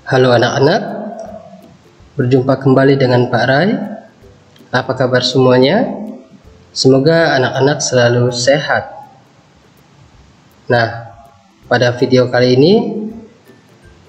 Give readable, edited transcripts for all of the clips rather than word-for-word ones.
Halo anak-anak, berjumpa kembali dengan Pak Rai. Apa kabar semuanya? Semoga anak-anak selalu sehat. Nah, pada video kali ini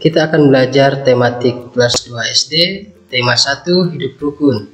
kita akan belajar tematik kelas 2 SD, tema 1 hidup rukun.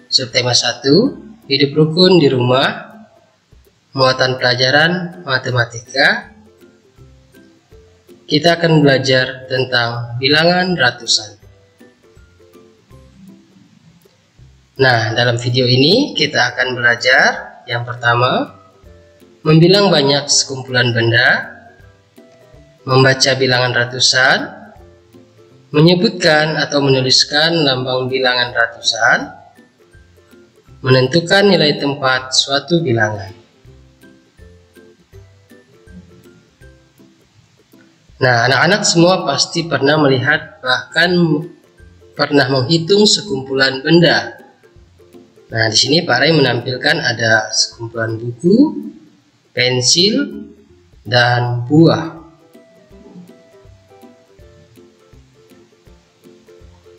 Subtema 1 hidup rukun di rumah, muatan pelajaran matematika. Kita akan belajar tentang bilangan ratusan. Nah, dalam video ini kita akan belajar yang pertama, membilang banyak sekumpulan benda, membaca bilangan ratusan, menyebutkan atau menuliskan lambang bilangan ratusan, menentukan nilai tempat suatu bilangan. Nah, anak-anak semua pasti pernah melihat, bahkan pernah menghitung sekumpulan benda. Nah, di sini Pak Rai menampilkan ada sekumpulan buku, pensil, dan buah.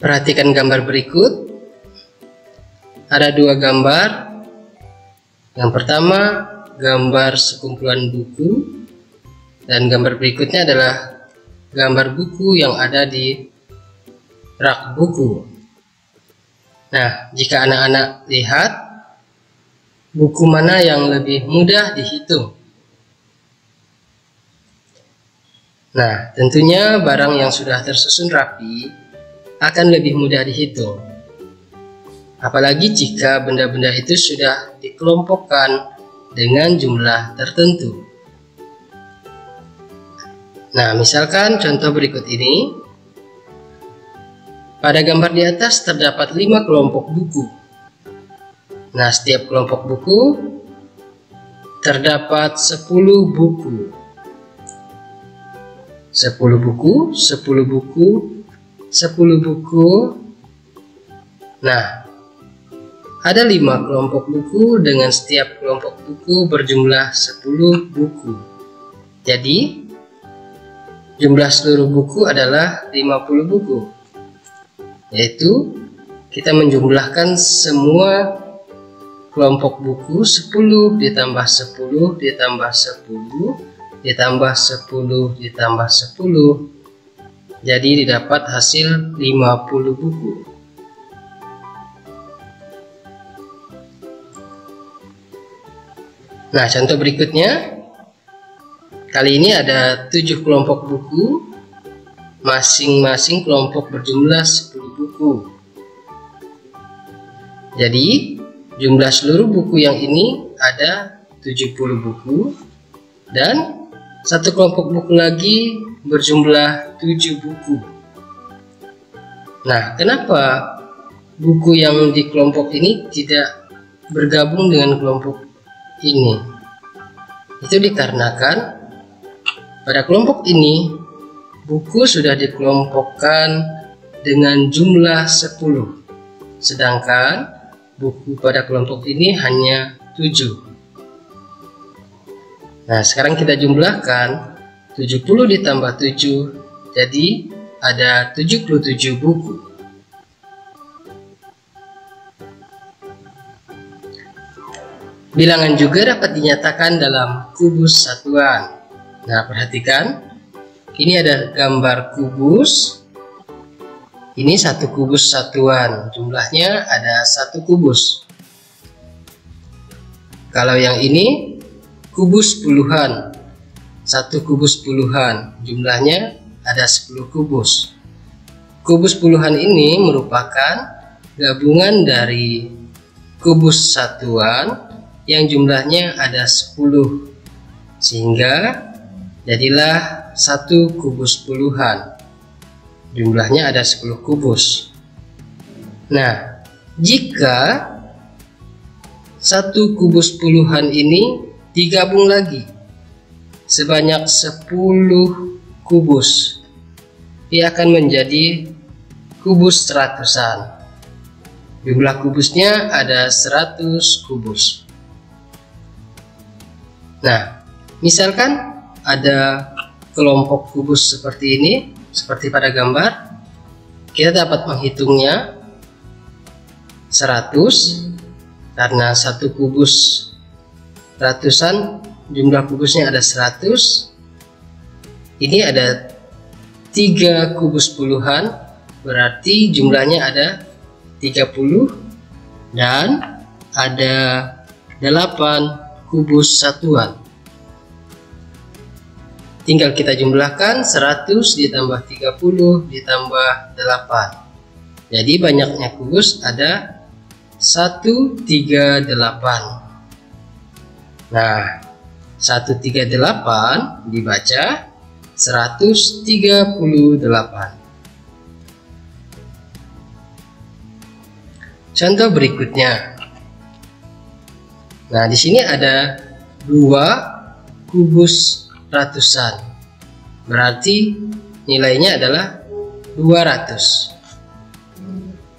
Perhatikan gambar berikut. Ada dua gambar. Yang pertama, gambar sekumpulan buku, dan gambar berikutnya adalah gambar buku yang ada di rak buku. Nah, jika anak-anak lihat, buku mana yang lebih mudah dihitung? Nah, tentunya barang yang sudah tersusun rapi akan lebih mudah dihitung. Apalagi jika benda-benda itu sudah dikelompokkan dengan jumlah tertentu. Nah, misalkan contoh berikut ini. Pada gambar di atas terdapat 5 kelompok buku. Nah, setiap kelompok buku terdapat 10 buku. 10 buku, 10 buku, 10 buku. Nah, ada 5 kelompok buku dengan setiap kelompok buku berjumlah 10 buku. Jadi, jumlah seluruh buku adalah 50 buku, yaitu kita menjumlahkan semua kelompok buku 10 ditambah 10 ditambah 10 ditambah 10 ditambah 10, jadi didapat hasil 50 buku. Nah, contoh berikutnya. Kali ini ada 7 kelompok buku, masing-masing kelompok berjumlah 10 buku. Jadi, jumlah seluruh buku yang ini ada 70 buku, dan satu kelompok buku lagi berjumlah 7 buku. Nah, kenapa buku yang di kelompok ini tidak bergabung dengan kelompok ini? Itu dikarenakan pada kelompok ini, buku sudah dikelompokkan dengan jumlah 10, sedangkan buku pada kelompok ini hanya 7. Nah, sekarang kita jumlahkan 70 ditambah 7, jadi ada 77 buku. Bilangan juga dapat dinyatakan dalam kubus satuan. Nah, perhatikan, ini ada gambar kubus. Ini satu kubus satuan, jumlahnya ada 1 kubus. Kalau yang ini kubus puluhan, 1 kubus puluhan, jumlahnya ada 10 kubus. Kubus puluhan ini merupakan gabungan dari kubus satuan yang jumlahnya ada 10, sehingga jadilah 1 kubus puluhan, jumlahnya ada 10 kubus. Nah, jika 1 kubus puluhan ini digabung lagi sebanyak 10 kubus, ia akan menjadi kubus ratusan. Jumlah kubusnya ada 100 kubus. Nah, misalkan ada kelompok kubus seperti ini, seperti pada gambar. kita dapat menghitungnya 100 karena satu kubus ratusan, jumlah kubusnya ada 100. Ini ada 3 kubus puluhan, berarti jumlahnya ada 30, dan ada 8 kubus satuan. Tinggal kita jumlahkan 100 ditambah 30 ditambah 8. Jadi banyaknya kubus ada 138. Nah, 138 dibaca 138. Contoh berikutnya. Nah, di sini ada 2 kubus ratusan. Berarti nilainya adalah 200.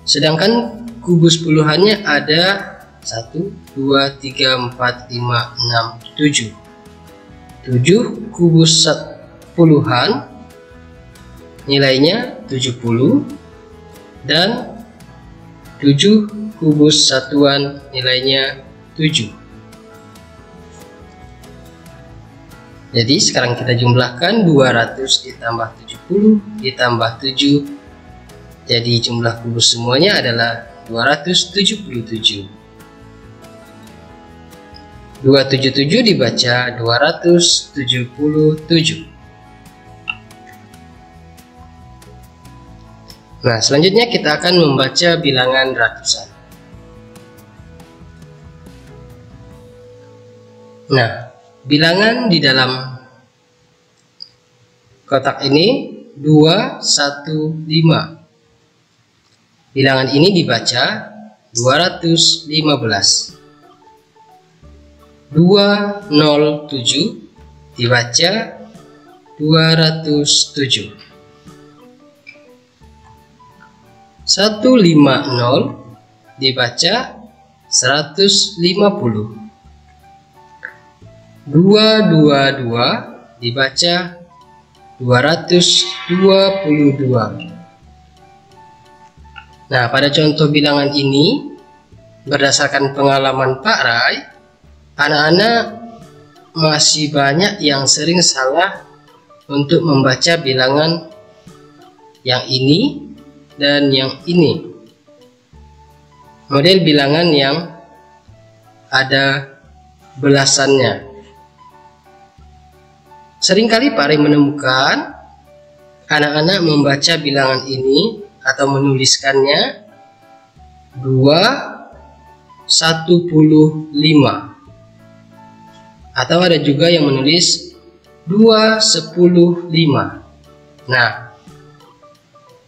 Sedangkan kubus puluhannya ada 1, 2, 3, 4, 5, 6, 7. 7 kubus puluhan nilainya 70, dan 7 kubus satuan nilainya 7. Jadi sekarang kita jumlahkan 200 ditambah 70 ditambah 7. Jadi jumlah kubus semuanya adalah 277. 277 dibaca 277. Nah, selanjutnya kita akan membaca bilangan ratusan. Nah, bilangan di dalam kotak ini 215. Bilangan ini dibaca 215. 207 dibaca 207. 150 dibaca 150. 222 dibaca 222. Nah, pada contoh bilangan ini, berdasarkan pengalaman Pak Rai, anak-anak masih banyak yang sering salah untuk membaca bilangan yang ini dan yang ini. Model bilangan yang ada belasannya. Seringkali Pak Rai menemukan anak-anak membaca bilangan ini atau menuliskannya 215, atau ada juga yang menulis 215. Nah,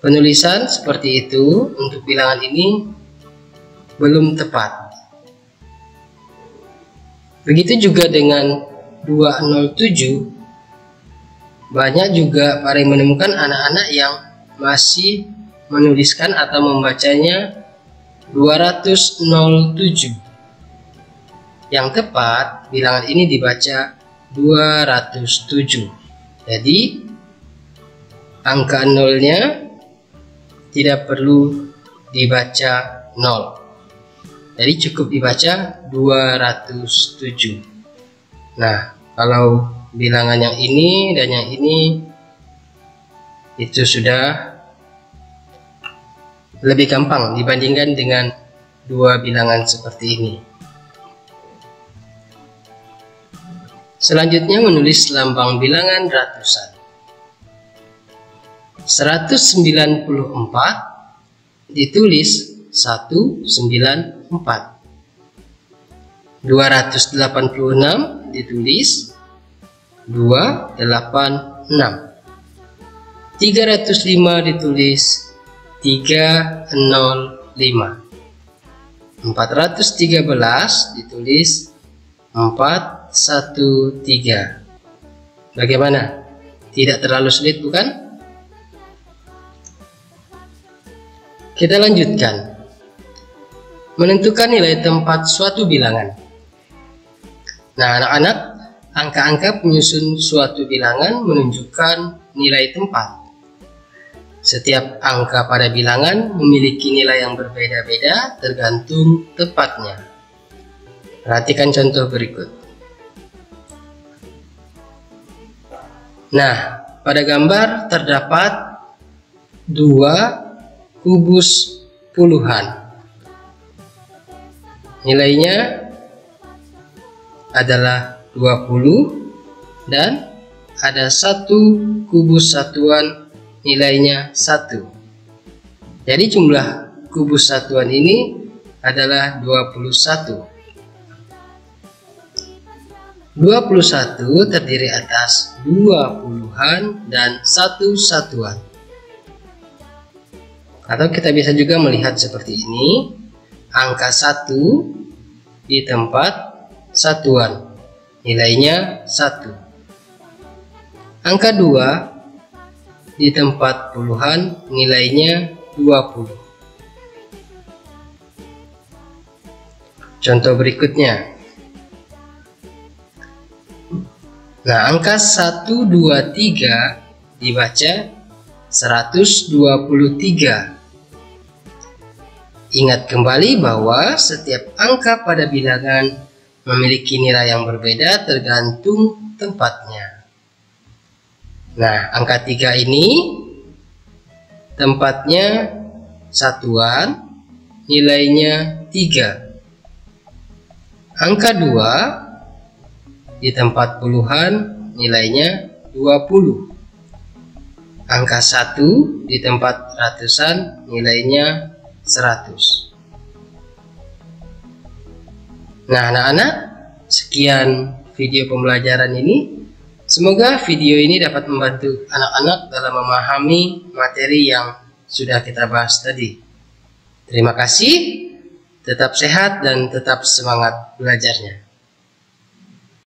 penulisan seperti itu untuk bilangan ini belum tepat. Begitu juga dengan 207. Banyak juga Pak Rai menemukan anak-anak yang masih menuliskan atau membacanya 207. Yang tepat bilangan ini dibaca 207. Jadi angka nolnya tidak perlu dibaca 0. Jadi cukup dibaca 207. Nah, kalau bilangan yang ini dan yang ini itu sudah lebih gampang dibandingkan dengan dua bilangan seperti ini. Selanjutnya menulis lambang bilangan ratusan. 194 ditulis 194. 286 ditulis 286. 305 ditulis 305. 413 ditulis 413. Bagaimana? Tidak terlalu sulit, bukan? Kita lanjutkan. Menentukan nilai tempat suatu bilangan. Nah, anak-anak, angka-angka penyusun suatu bilangan menunjukkan nilai tempat. Setiap angka pada bilangan memiliki nilai yang berbeda-beda tergantung tempatnya. Perhatikan contoh berikut. Nah, pada gambar terdapat 2 kubus puluhan. Nilainya adalah 20 dan ada 1 kubus satuan nilainya 1. Jadi jumlah kubus satuan ini adalah 21. 21 terdiri atas 2 puluhan dan 1 satuan. Atau kita bisa juga melihat seperti ini. Angka 1 di tempat satuan, nilainya 1. Angka 2 di tempat puluhan, nilainya 20. Contoh berikutnya. Nah, angka 1, 2, 3 dibaca 123. Ingat kembali bahwa setiap angka pada bilangan memiliki nilai yang berbeda tergantung tempatnya. Nah, angka 3 ini tempatnya satuan, nilainya 3. Angka 2 di tempat puluhan, nilainya 20. Angka 1 di tempat ratusan, nilainya 100. Nah, anak-anak, sekian video pembelajaran ini. Semoga video ini dapat membantu anak-anak dalam memahami materi yang sudah kita bahas tadi. Terima kasih, tetap sehat dan tetap semangat belajarnya.